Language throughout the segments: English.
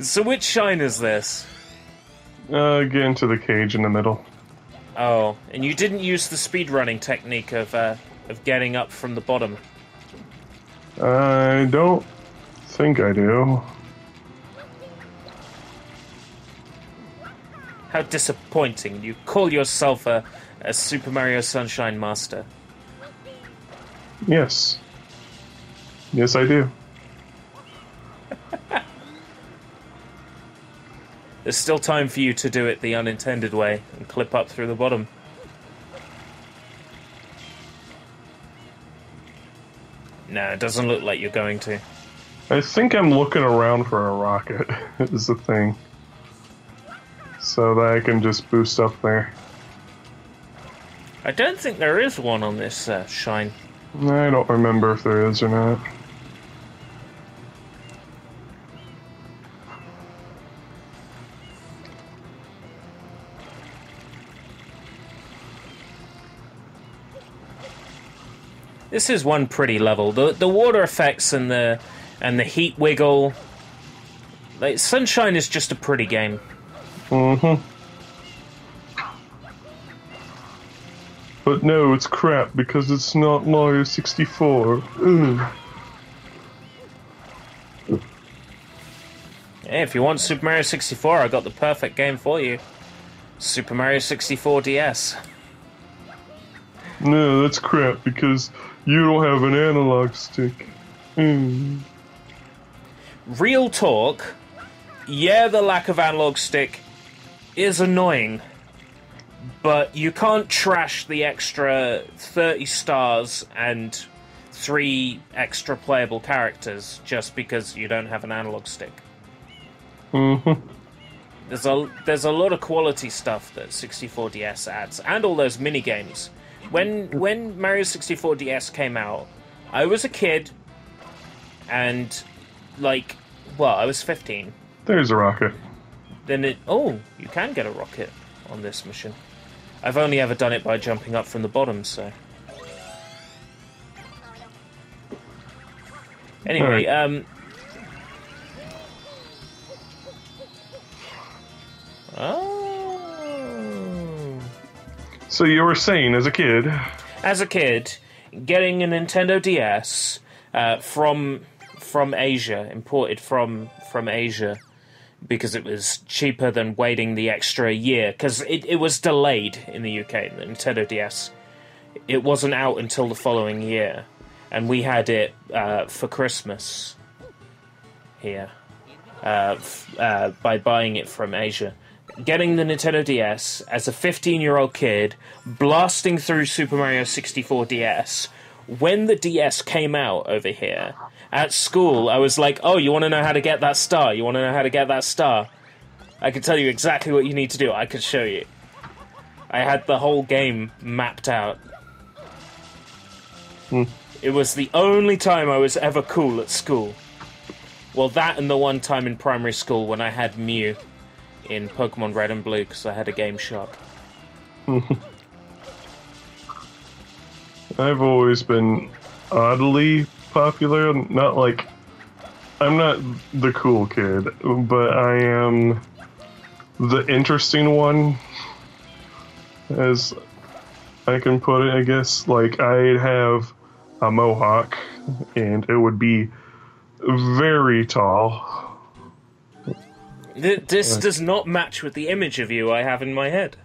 So which shine is this? Get into the cage in the middle. Oh, and you didn't use the speedrunning technique of getting up from the bottom. I don't think I do. How disappointing. You call yourself a Super Mario Sunshine master. Yes. Yes, I do. There's still time for you to do it the unintended way and clip up through the bottom. No, it doesn't look like you're going to. I think I'm looking around for a rocket, is the thing. So that I can just boost up there. I don't think there is one on this shine. I don't remember if there is or not. This is one pretty level. The water effects and the heat wiggle. Like, Sunshine is just a pretty game. Mm-hmm. But no, it's crap because it's not Mario 64. Hey, if you want Super Mario 64, I got the perfect game for you. Super Mario 64 DS. No, that's crap because you don't have an analog stick. Real talk, yeah, the lack of analog stick is annoying, but you can't trash the extra 30 stars and 3 extra playable characters just because you don't have an analog stick. Mm-hmm. There's a lot of quality stuff that 64DS adds, and all those mini games. When Mario 64 DS came out, I was a kid, and I was 15. There's a rocket. Then you can get a rocket on this mission. I've only ever done it by jumping up from the bottom, so. Anyway, right. Oh. So you were saying, as a kid, getting a Nintendo DS from Asia, imported from Asia, because it was cheaper than waiting the extra year, because it was delayed in the UK, the Nintendo DS. It wasn't out until the following year, and we had it for Christmas here by buying it from Asia. Getting the Nintendo DS as a 15-year-old kid, blasting through Super Mario 64 DS. When the DS came out over here, at school, I was like, oh, you want to know how to get that star? You want to know how to get that star? I can tell you exactly what you need to do. I could show you. I had the whole game mapped out. It was the only time I was ever cool at school. Well, that and the one time in primary school when I had Mew in Pokemon Red and Blue because I had a Game Shark. I've always been oddly popular. I'm not the cool kid, but I am the interesting one, as I can put it, I guess. Like, I'd have a Mohawk, and it would be very tall. This does not match with the image of you I have in my head.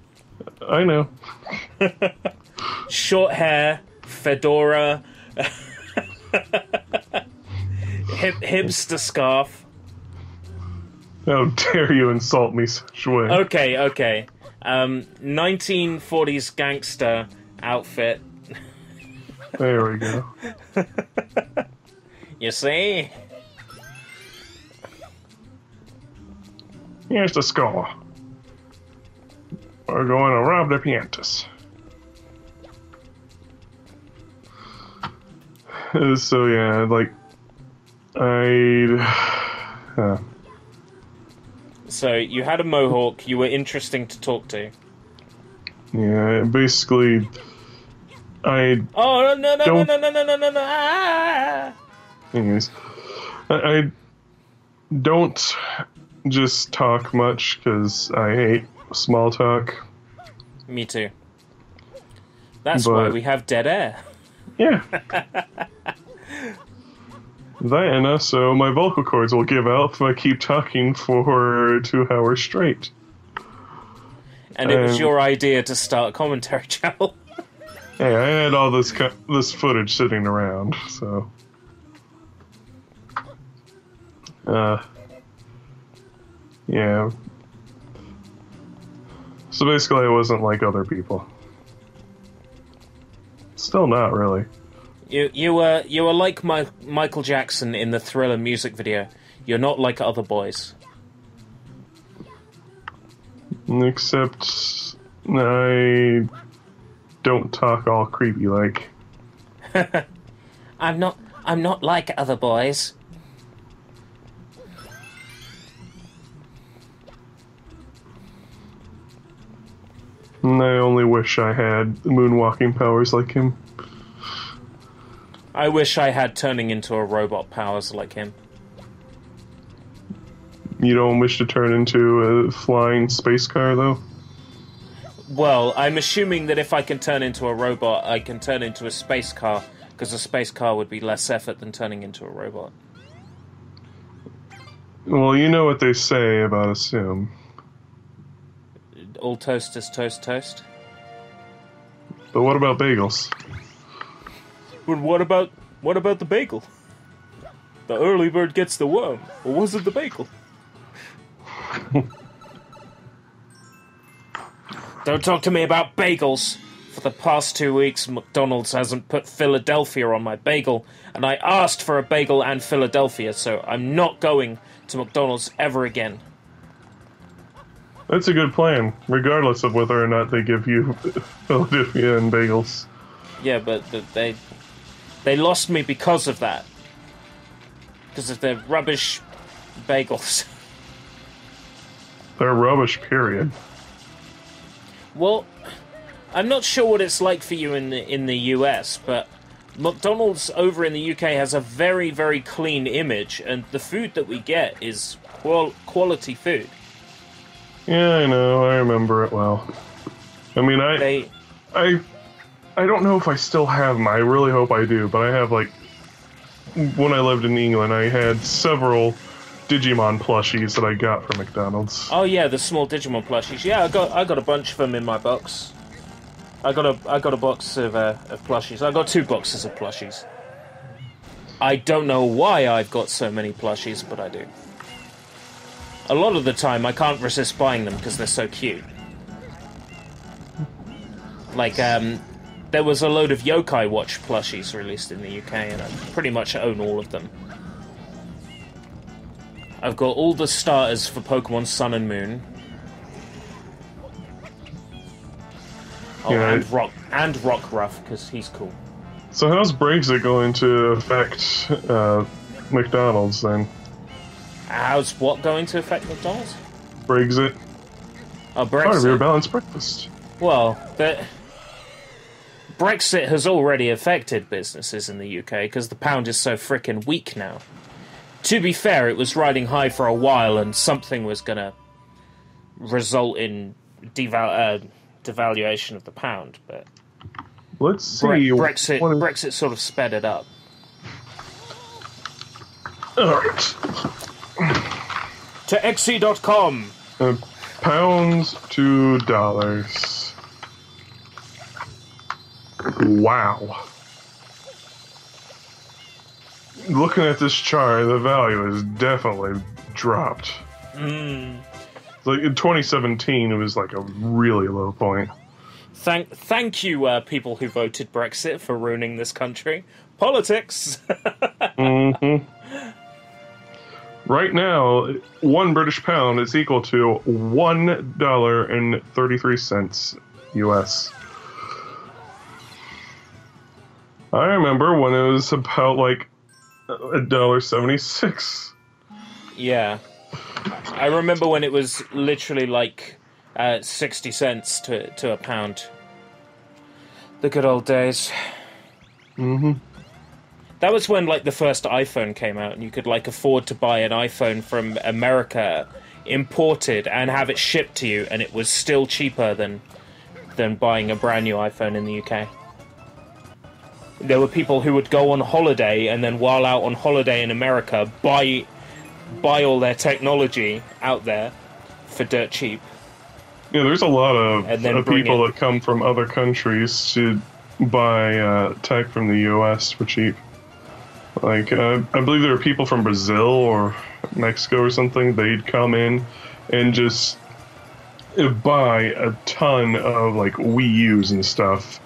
I know. Short hair, fedora, hipster scarf. How dare you insult me such a way? Okay. 1940s gangster outfit. There we go. You see? Here's the score. We're going to rob the piantas. So yeah, So you had a Mohawk, you were interesting to talk to. Yeah, basically, no! Ah! Anyways, I don't just talk much because I hate small talk. Me too. That's why we have dead air. Yeah. Then, so my vocal cords will give out if I keep talking for 2 hours straight. And it was your idea to start a commentary channel. Hey, I had all this footage sitting around, so... yeah. So basically I wasn't like other people. Still not, really. You were like Michael Jackson in the Thriller music video. You're not like other boys. Except I don't talk all creepy like. I'm not like other boys. And I only wish I had moonwalking powers like him. I wish I had turning into a robot powers like him. You don't wish to turn into a flying space car, though? Well, I'm assuming that if I can turn into a robot, I can turn into a space car, because a space car would be less effort than turning into a robot. Well, you know what they say about assume. All toast is toast. But what about bagels? But what about the bagel? The early bird gets the worm, or was it the bagel? Don't talk to me about bagels. For the past 2 weeks, McDonald's hasn't put Philadelphia on my bagel, and I asked for a bagel and Philadelphia, so I'm not going to McDonald's ever again. That's a good plan, regardless of whether or not they give you Philadelphia and bagels. Yeah, but they lost me because of that. Because of their rubbish bagels. They're rubbish, period. Well, I'm not sure what it's like for you in the US, but McDonald's over in the UK has a very, very clean image, and the food that we get is quality food. Yeah, I know. I remember it well. I mean, I don't know if I still have them. I really hope I do, but I have, like, when I lived in England, I had several Digimon plushies that I got from McDonald's. Oh yeah, the small Digimon plushies. Yeah, I got a bunch of them in my box. I got a box of plushies. I got 2 boxes of plushies. I don't know why I've got so many plushies, but I do. A lot of the time, I can't resist buying them because they're so cute. Like, there was a load of Yokai Watch plushies released in the UK, and I pretty much own all of them. I've got all the starters for Pokemon Sun and Moon. Oh, yeah, and Rockruff, because he's cool. So how's Brexit going to affect McDonald's, then? How's what going to affect McDonald's? Brexit. Oh, Brexit. Part of your balanced breakfast. Well, Brexit has already affected businesses in the UK because the pound is so frickin' weak now. To be fair, it was riding high for a while, and something was going to result in devaluation of the pound. But let's see. Brexit sort of sped it up. All right. To xe.com. Pounds to dollars. Wow. Looking at this chart, the value has definitely dropped. Like in 2017, it was like a really low point. Thank you, people who voted Brexit, for ruining this country. Politics. Right now, 1 British pound is equal to $1.33 US. I remember when it was about like $1.76. Yeah. I remember when it was literally like 60 cents to a pound. The good old days. That was when like the first iPhone came out, and you could like afford to buy an iPhone from America imported and have it shipped to you, and it was still cheaper than buying a brand new iPhone in the UK. There were people who would go on holiday, and then while out on holiday in America, buy all their technology out there for dirt cheap. Yeah, there's a lot of people that it. come from other countries to buy tech from the US for cheap. Like, I believe there are people from Brazil or Mexico or something. They'd come in and just buy a ton of, like, Wii U's and stuff.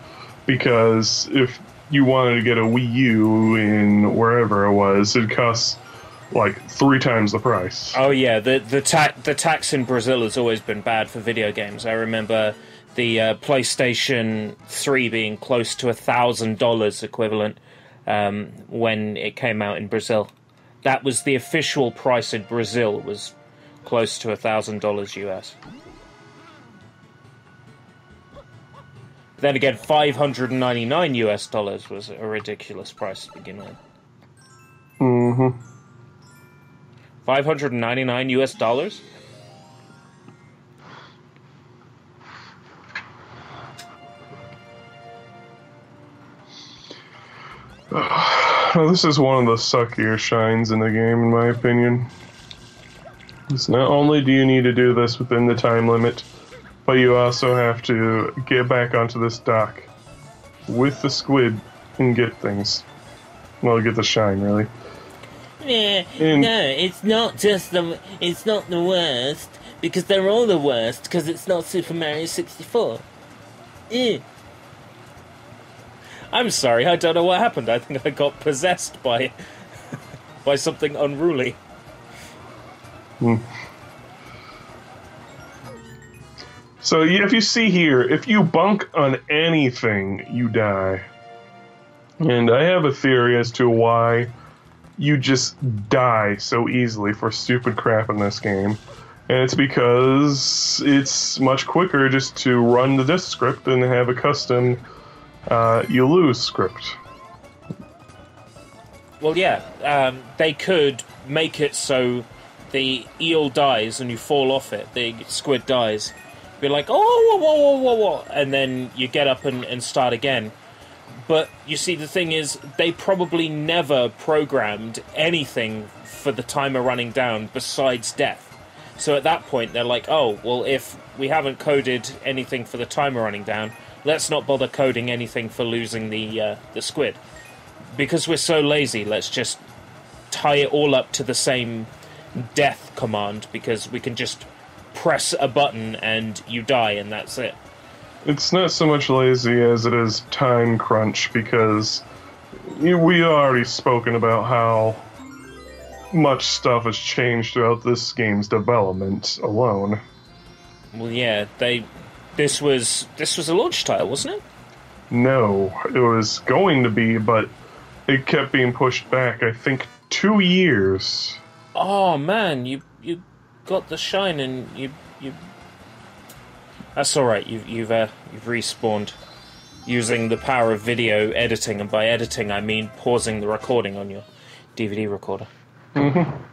Because if you wanted to get a Wii U in wherever it was, it'd cost, like, 3 times the price. Oh, yeah. The tax in Brazil has always been bad for video games. I remember the PlayStation 3 being close to $1,000 equivalent. When it came out in Brazil. That was the official price in Brazil, was close to $1,000 US. Then again, $599 US was a ridiculous price to begin with. Mm-hmm. $599 US? This is one of the suckier shines in the game, in my opinion. It's not only do you need to do this within the time limit, but you also have to get back onto this dock with the squid and get things. Well, get the shine, really. No, it's not the worst, because they're all the worst, because it's not Super Mario 64. I'm sorry, I don't know what happened. I think I got possessed by something unruly. So if you see here, if you bunk on anything, you die. And I have a theory as to why you just die so easily for stupid crap in this game. And it's because it's much quicker just to run the disk script and have a custom you lose script. Well, yeah, they could make it so the eel dies and you fall off it, the squid dies. Be like, oh, whoa, and then you get up and start again. But, you see, the thing is, they probably never programmed anything for the timer running down besides death. So at that point, they're like, oh, well, if we haven't coded anything for the timer running down, let's not bother coding anything for losing the squid. Because we're so lazy, let's just tie it all up to the same death command, because we can just press a button and you die and that's it. It's not so much lazy as it is time crunch, because we already spoken about how much stuff has changed throughout this game's development alone. Well, yeah, This was a launch title, wasn't it? No, it was going to be, but it kept being pushed back, I think, 2 years. Oh man, you got the shine and you. That's all right. You've respawned using the power of video editing, and by editing I mean pausing the recording on your DVD recorder. Mm-hmm.